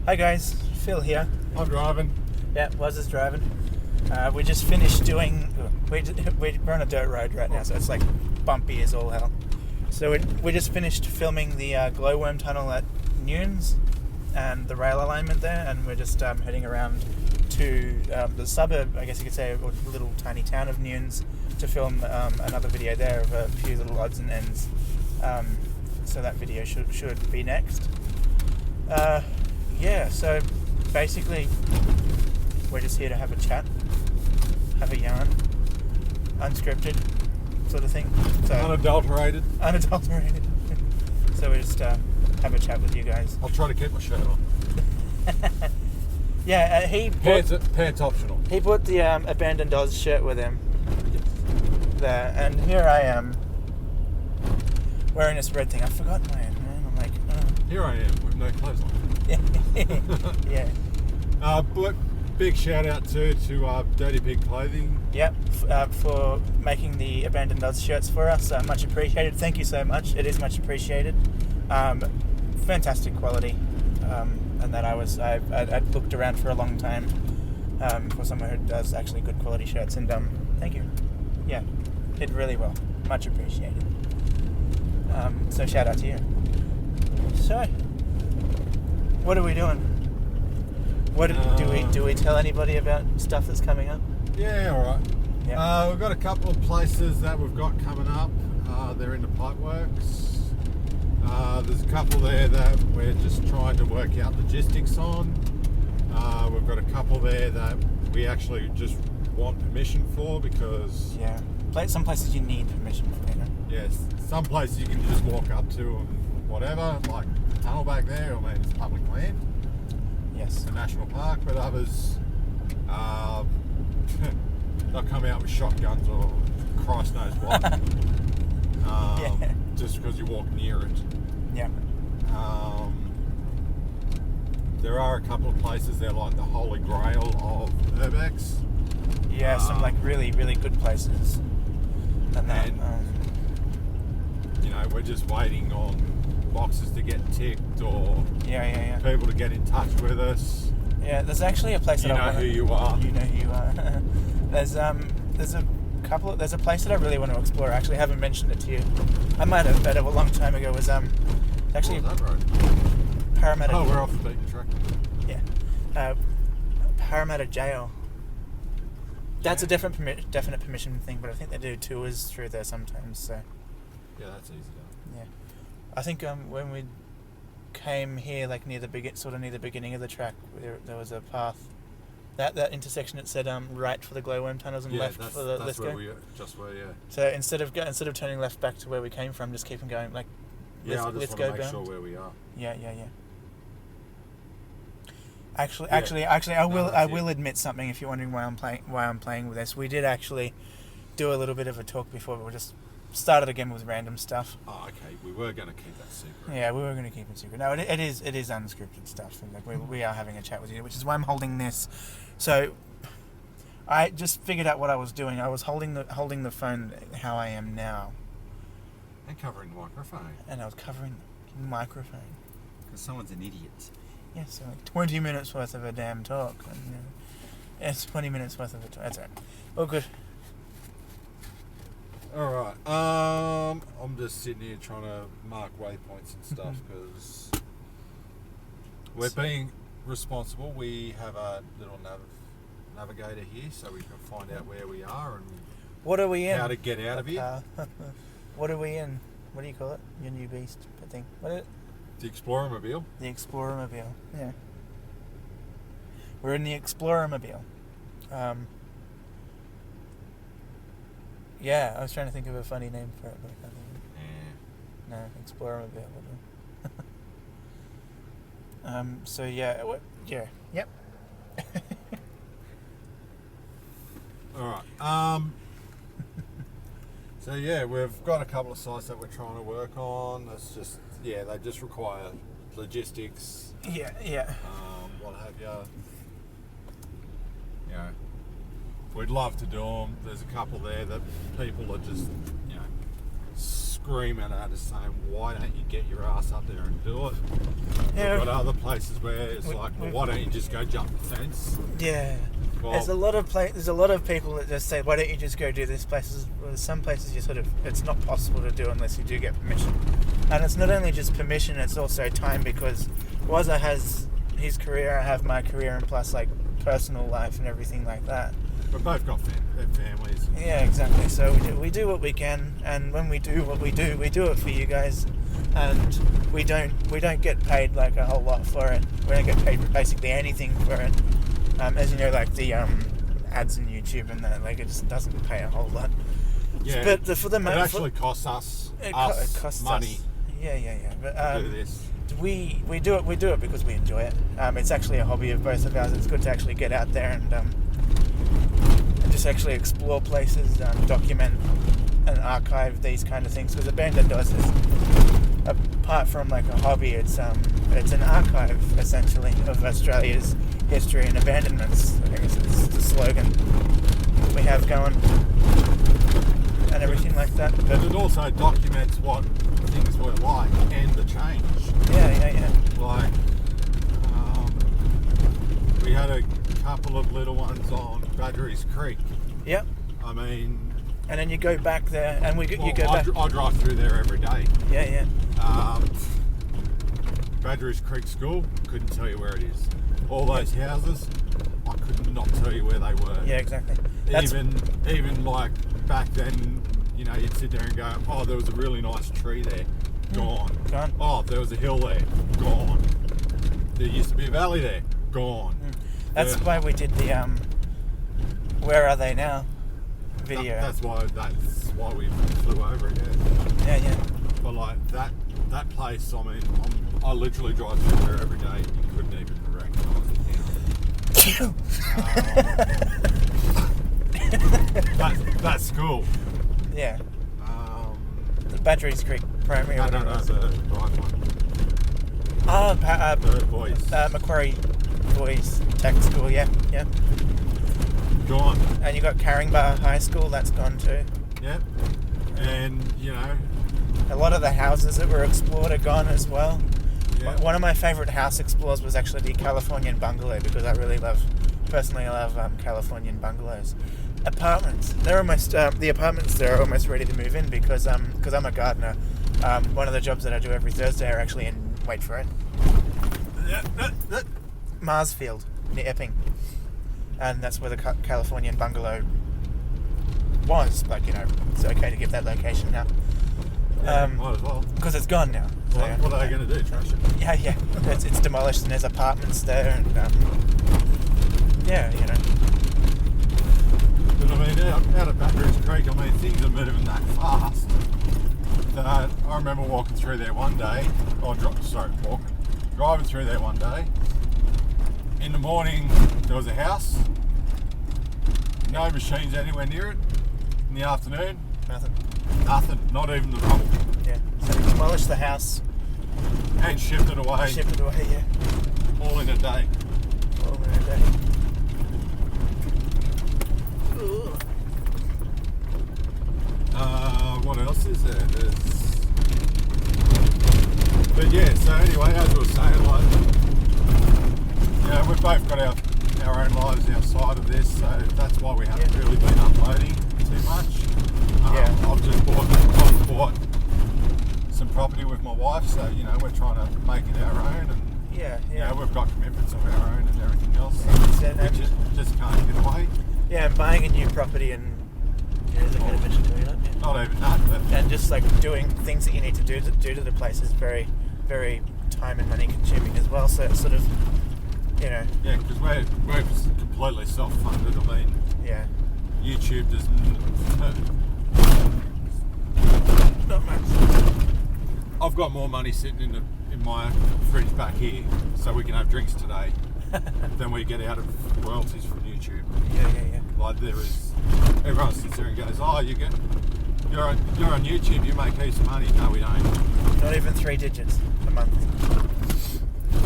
Hi guys, Phil here. I'm driving. Yeah, Wazza's driving. We just finished doing. We're on a dirt road right now, so it's like bumpy as all hell. So we just finished filming the glowworm tunnel at Nunes and the rail alignment there, and we're just heading around to the suburb, I guess you could say, or the little tiny town of Nunes, to film another video there of a few little odds and ends. So that video should be next. Yeah, so basically we're just here to have a chat, have a yarn, unscripted sort of thing. So Unadulterated. So we just have a chat with you guys. I'll try to keep my shirt on. Yeah, Pants optional. he bought the Abandoned Oz shirt with him there, and here I am wearing this red thing. I forgot my name. I'm like, Here I am with no clothes on. yeah. But big shout out to Dirty Pig Clothing. Yep, for making the Abandoned Oz shirts for us. Much appreciated. Thank you so much. It is much appreciated. Fantastic quality. And that I'd looked around for a long time for someone who does actually good quality shirts. And thank you. Yeah, did really well. Much appreciated. So shout out to you. So, what are we doing? Do we tell anybody about stuff that's coming up? Yeah, alright. Yeah. We've got a couple of places that we've got coming up. They're in the pipeworks. There's a couple there that we're just trying to work out logistics on. We've got a couple there that we actually just want permission for because... Yeah. Some places you need permission for, you know? Yes, some places you can just walk up to and whatever, like the tunnel back there, I mean, it's public land. Yes. The national park, but others, they'll come out with shotguns or Christ knows what. Yeah. Just because you walk near it. Yeah. There are a couple of places there, like the Holy Grail of Urbex. Yeah, some like really, really good places. And you know, we're just waiting on boxes to get ticked or yeah. people to get in touch with us. Yeah, there's actually a place that I want to... You know who you are. You know who you are. There's a place that I really want to explore. I actually haven't mentioned it to you. I might have, but a long time ago. Was actually that road? Parramatta. Oh, we're off the beaten track. Yeah, Parramatta Jail. That's a definite permission thing, but I think they do tours through there sometimes. So Yeah, that's easy though. yeah, I think when we came here, like near the beginning of the track, there was a path. That intersection, it said right for the glowworm tunnels and left for the that's Lisco. where we just were, yeah. So instead of turning left back to where we came from, just keep on going like. Yeah, I just let's want to go make bound. sure where we are. Yeah. Actually, I will admit something. If you're wondering why I'm playing with this, we did actually do a little bit of a talk before, but we just started again with random stuff. Oh, okay. We were going to keep that secret. Yeah, we were going to keep it secret. No, it is unscripted stuff. Like we are having a chat with you, which is why I'm holding this. So I just figured out what I was doing. I was holding the phone how I am now, And covering the microphone. and I was covering the microphone. Because someone's an idiot. Yeah, so like 20 minutes worth of a damn talk. And, it's 20 minutes worth of a talk. That's all right. All good. Alright. I'm just sitting here trying to mark waypoints and stuff because we're being responsible. We have a little navigator here so we can find out where we are and What are we in? how to get out of here. What are we in? What do you call it? Your new beast thing. What is it? The Explorermobile. The Explorermobile. Yeah. We're in the Explorermobile. Yeah, I was trying to think of a funny name for it, but I can't think of it. No, Explorermobile. So yeah, yeah, yep. Alright. So yeah, we've got a couple of sites that we're trying to work on. It's just, they just require logistics. Yeah. What have you. You know, we'd love to do them. There's a couple there that people are just, screaming at us saying, why don't you get your ass up there and do it? Yeah. We've got other places where it's like, well, why don't you just go jump the fence? Yeah. Well, There's a lot of people that just say, why don't you just go do this places? Well, some places it's not possible to do unless you do get permission. And it's not only just permission, it's also time, because Wazza has his career, I have my career, and plus like personal life and everything like that. we've both got families. Yeah, exactly. So we do what we can, and when we do what we do it for you guys, and we don't get paid like a whole lot for it. We don't get paid for basically anything for it. As you know, like the ads on YouTube and that, like it just doesn't pay a whole lot. Yeah, But it actually costs us it costs money. us. Yeah. But To do this. we do it because we enjoy it. It's actually a hobby of both of ours. It's good to actually get out there and just actually explore places, document and archive these kind of things. Because Abandoned Oz is, apart from like a hobby, it's an archive essentially of Australia's history and abandonments. I guess it's the slogan we have going and everything like that. But it also documents what things were like and the change. Yeah. Like, we had a couple of little ones on Badgerys Creek. Yep. I mean, And then you go back there, and you go back. I drive through there every day. Yeah. Badgerys Creek School, couldn't tell you where it is. All those houses, I could not tell you where they were. Yeah, exactly. Even like back then, you know, you'd sit there and go, oh, there was a really nice tree there. Gone. Oh, there was a hill there. Gone. There used to be a valley there. Gone. That's why we did the Where Are They Now video. That's why we flew over it. Yeah. But like that place, I mean, I literally drive through there every day. You couldn't even recognise it. That school. Yeah. The Badgerys Creek Primary. No, the right one. The boys. Macquarie Boys Tech School. Yeah. Gone. And you got Caringbah High School. That's gone too. Yep. And you know, a lot of the houses that were explored are gone as well. yeah. One of my favourite house explores was actually the Californian bungalow, because I personally love Californian bungalows. Apartments. They're almost the apartments there are almost ready to move in because I'm a gardener. One of the jobs that I do every Thursday are actually in, wait for it, Marsfield near Epping, and that's where the Californian bungalow was. Like, you know, it's okay to give that location now. Might as well. Because it's gone now. So, What are they going to do? Trash it? Yeah. It's demolished and there's apartments there, and yeah, you know. But I mean, out of Badgerys Creek, I mean, things are moving that fast. That I remember walking through there one day. Driving through there one day. In the morning, there was a house. No machines anywhere near it. In the afternoon, nothing. Not even the rubble. Yeah. So we demolished the house. And shipped it away. Yeah. All in a day. All in a day. What else is there? But yeah, so anyway, as we were saying, like, you know, we've both got our own lives outside of this, so that's why we haven't really been uploading too much. I've bought some property with my wife, so, you know, we're trying to make it our own, and you know, we've got commitments of our own and everything else, so we just can't get away. Yeah, and buying a new property and Not even that, but and just like doing things that you need to do to the place is very, very time and money consuming as well. So it's sort of, you know. Yeah, because we're completely self-funded. I mean, yeah. YouTube does not much. I've got more money sitting in my fridge back here, so we can have drinks today, than we get out of royalties from YouTube. Yeah. Like everyone sits there and goes, "Oh, you're on YouTube, you make heaps of money." No, we don't. Not even 3 digits a month.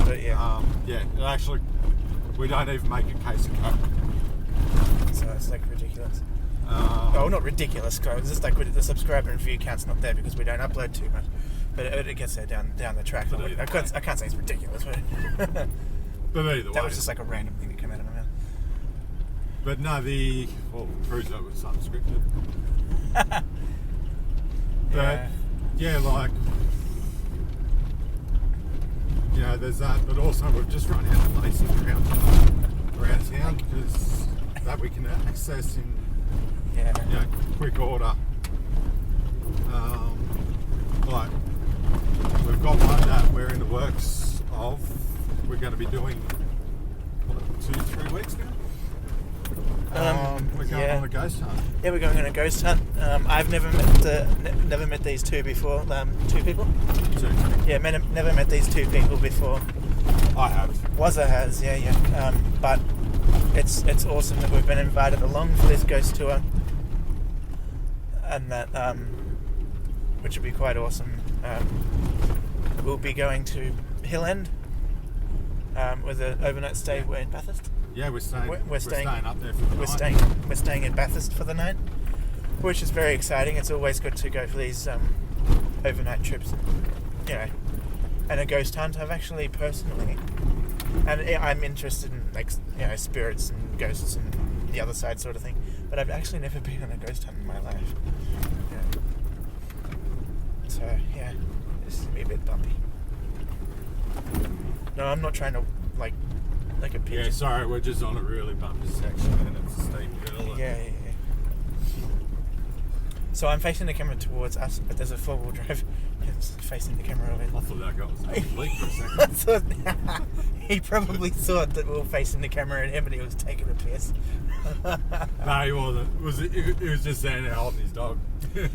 But yeah. And actually, we don't even make a case of Coke. So it's like ridiculous. Not ridiculous, it's just like the subscriber and view count's not there because we don't upload too much. But it gets there down the track. But I can't say it's ridiculous, but But either way. that was just like a random thing that came out of my mouth. But no, proves that was unscripted. But yeah, like, you know, there's that. But also, we've just run out of places around town because that we can access in quick order. Like, we've got one that we're in the works of. We're going to be doing 2-3 weeks now. We're going on a ghost hunt. Yeah, we're going on a ghost hunt. I've never met these two before. Two people. Yeah, never met these two people before. I have. Wazza has, yeah. But it's awesome that we've been invited along for this ghost tour, and that which would be quite awesome. We'll be going to Hill End with an overnight stay. We're in Bathurst. Yeah, we're staying up there for the night. We're staying in Bathurst for the night, which is very exciting. It's always good to go for these overnight trips, you know. And a ghost hunt. I've actually personally, and I'm interested in, like, you know, spirits and ghosts and the other side sort of thing. But I've actually never been on a ghost hunt in my life. Yeah. So yeah, this is gonna be a bit bumpy. No, I'm not trying to like a pigeon. Yeah, sorry, we're just on a really bumpy section and it's a steep hill. Yeah. So I'm facing the camera towards us, but there's a 4-wheel drive. It's facing the camera over. I thought that guy was going to leak for a second. He probably thought that we were facing the camera at him, and he was taking a piss. No, he wasn't. He was just standing there holding his dog.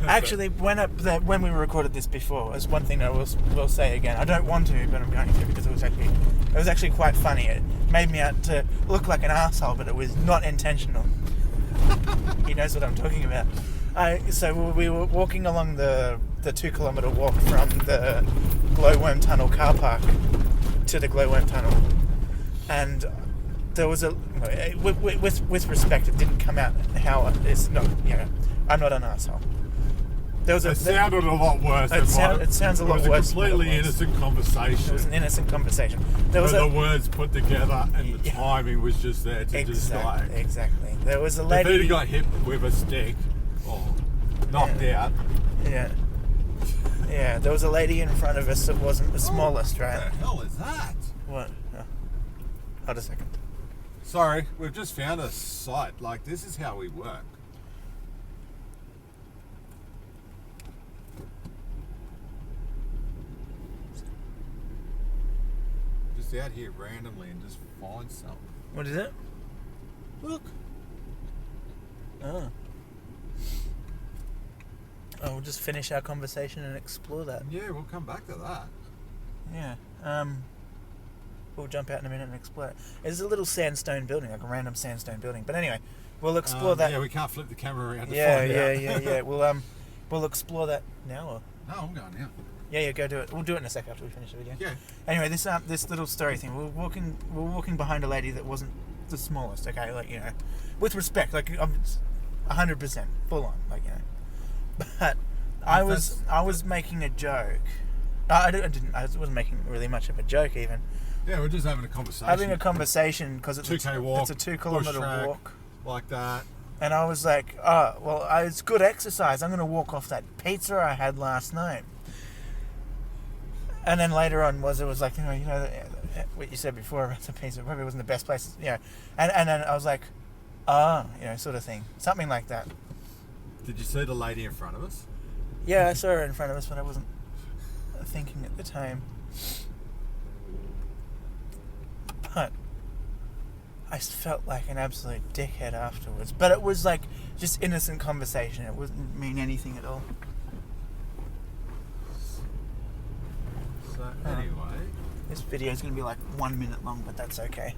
Actually, when we recorded this before, there's one thing that I will say again. I don't want to, but I'm going to because it was actually quite funny. It made me out to look like an asshole, but it was not intentional. He knows what I'm talking about. So we were walking along the 2-kilometre walk from the Glowworm Tunnel car park to the Glowworm Tunnel, and there was with respect, it didn't come out how it's not. You know, I'm not an asshole. It sounded a lot worse. It sounds a lot worse. It was a completely innocent conversation. It was an innocent conversation. The words put together and the timing was just there to just like... Exactly. There was a lady... If he'd got hit with a stick or knocked out... Yeah, there was a lady in front of us that wasn't the smallest, right? What the hell is that? What? Oh. Hold a second. Sorry, we've just found a site. Like, this is how we work. Just out here randomly and just find something. What is it? Look. Oh. We'll just finish our conversation and explore that. Yeah, we'll come back to that. Yeah. We'll jump out in a minute and explore it. It's a little sandstone building, like a random sandstone building. But anyway, we'll explore that. Yeah, we can't flip the camera around to find out. We'll explore that now. Or? No, I'm going now. Yeah, go do it. We'll do it in a sec after we finish the video. Yeah. Anyway, this little story thing. We're walking behind a lady that wasn't the smallest. Okay, like, you know, with respect, like, 100% full on, like, you know. But I was making a joke. I wasn't making really much of a joke even. Yeah, we're just having a conversation. Having a conversation because it's 2K walk, it's a 2-kilometre walk like that. And I was like, oh well, it's good exercise. I'm going to walk off that pizza I had last night. And then later on it was like, you know what you said before about the pizza probably wasn't the best place, you know. And then I was like, you know, sort of thing, something like that. Did you see the lady in front of us? Yeah, I saw her in front of us, but I wasn't thinking at the time. But I felt like an absolute dickhead afterwards. But it was like just innocent conversation. It wouldn't mean anything at all. So anyway, this video is going to be like 1 minute long, but that's okay.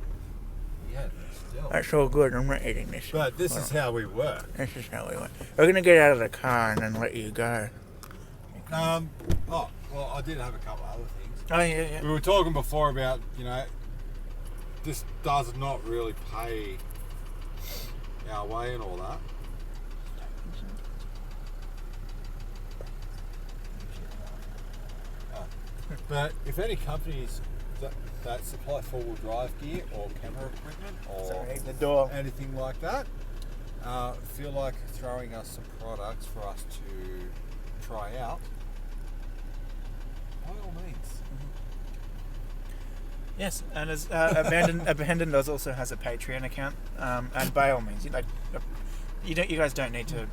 Yeah, still. That's all good. I'm not eating this. But this is how we work. This is how we work. We're going to get out of the car and then let you go. Well, I did have a couple other things. Oh, yeah. We were talking before about, you know, this does not really pay our way and all that. But if any companies that supply four-wheel drive gear or camera equipment or Sorry, the door. anything like that feel like throwing us some products for us to try out, by all means. Yes, and as Abandoned Does also has a Patreon account, and by all means, you guys don't need to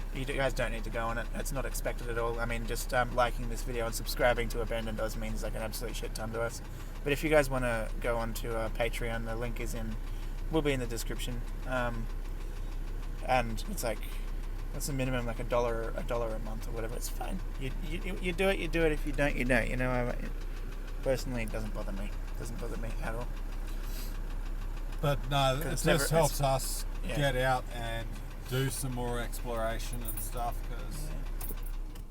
go on it. It's not expected at all. I mean, just liking this video and subscribing to Abandoned Does means like an absolute shit ton to us. But if you guys want to go on to Patreon, the link will be in the description. And it's like, that's a minimum like $1 a month or whatever. It's fine. You do it. You do it. If you don't, you don't. You know, personally, it doesn't bother me. It doesn't bother me at all. But no, it just helps us get out and do some more exploration and stuff, because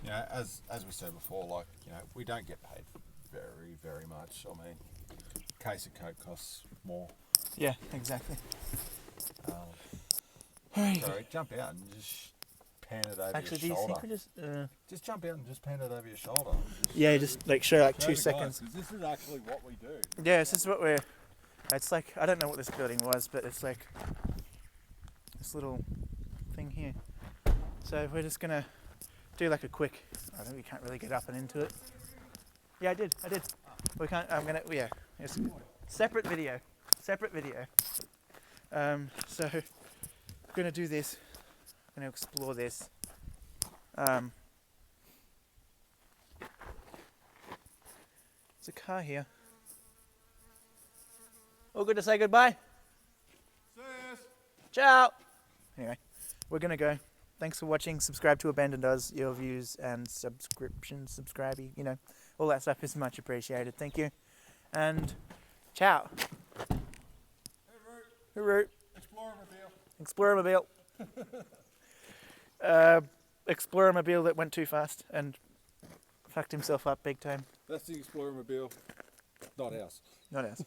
you know, as we said before, like, you know, we don't get paid very, very much. I mean, a case of Coke costs more. Yeah, exactly. Sorry, jump out and just pan it over Actually, do your you shoulder. think we Just jump out and just pan it over your shoulder. just like show like Show 2 the seconds. guys, 'cause this is actually what we do. Yeah, this is what it's like, I don't know what this building was, but it's like this little thing here. So we're just gonna do like a quick, I think we can't really get up and into it. Yeah, I did. We can't, it's separate video. So we're gonna do this, we're gonna explore this. There's a car here. All good to say goodbye? Ciao! Anyway, we're gonna go. Thanks for watching. Subscribe to Abandoned Does. Your views and subscribing, you know, all that stuff is much appreciated. Thank you. And ciao. Hooroo. Explorermobile. Explorermobile that went too fast and fucked himself up big time. That's the Explorermobile, not ours. Not ours.